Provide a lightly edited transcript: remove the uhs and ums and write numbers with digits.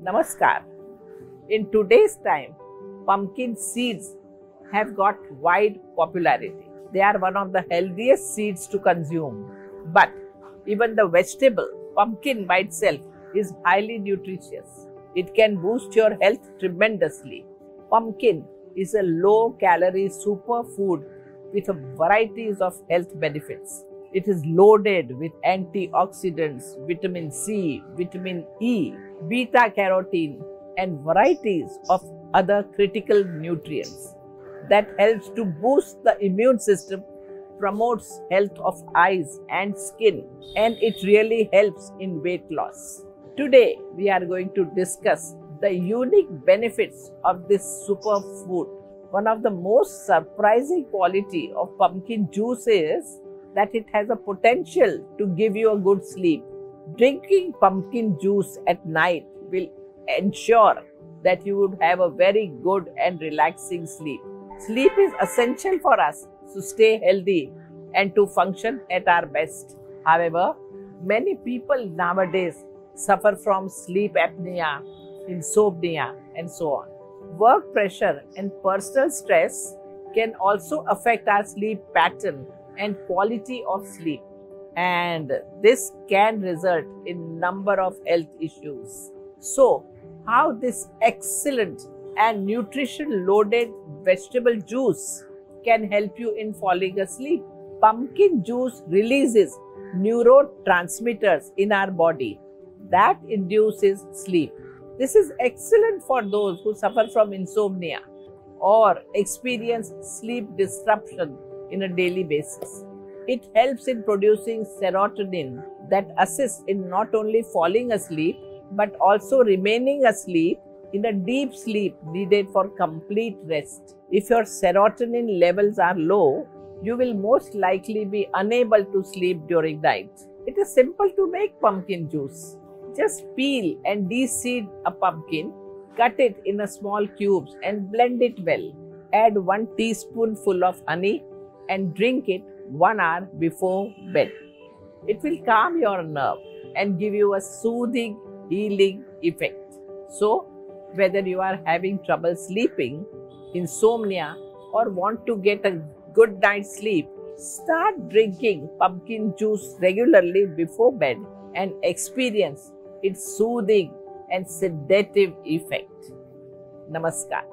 Namaskar. In today's time, pumpkin seeds have got wide popularity. They are one of the healthiest seeds to consume. But even the vegetable, pumpkin by itself, is highly nutritious. It can boost your health tremendously. Pumpkin is a low-calorie superfood with varieties of health benefits. It is loaded with antioxidants, vitamin C, vitamin E, beta-carotene, and varieties of other critical nutrients that helps to boost the immune system, promotes health of eyes and skin, and it really helps in weight loss. Today, we are going to discuss the unique benefits of this superfood. One of the most surprising quality of pumpkin juice is that it has a potential to give you a good sleep. Drinking pumpkin juice at night will ensure that you would have a very good and relaxing sleep. Sleep is essential for us to stay healthy and to function at our best. However, many people nowadays suffer from sleep apnea, insomnia, and so on. Work pressure and personal stress can also affect our sleep pattern and quality of sleep, and this can result in number of health issues. So, how this excellent and nutrition loaded vegetable juice can help you in falling asleep? Pumpkin juice releases neurotransmitters in our body that induces sleep. This is excellent for those who suffer from insomnia or experience sleep disruption in a daily basis. It helps in producing serotonin that assists in not only falling asleep but also remaining asleep in a deep sleep needed for complete rest. If your serotonin levels are low, you will most likely be unable to sleep during night. It is simple to make pumpkin juice. Just peel and de-seed a pumpkin, cut it in small cubes and blend it well. Add 1 teaspoonful of honey and drink it 1 hour before bed. It will calm your nerve and give you a soothing, healing effect. So, whether you are having trouble sleeping, insomnia, or want to get a good night's sleep, start drinking pumpkin juice regularly before bed and experience its soothing and sedative effect. Namaskar.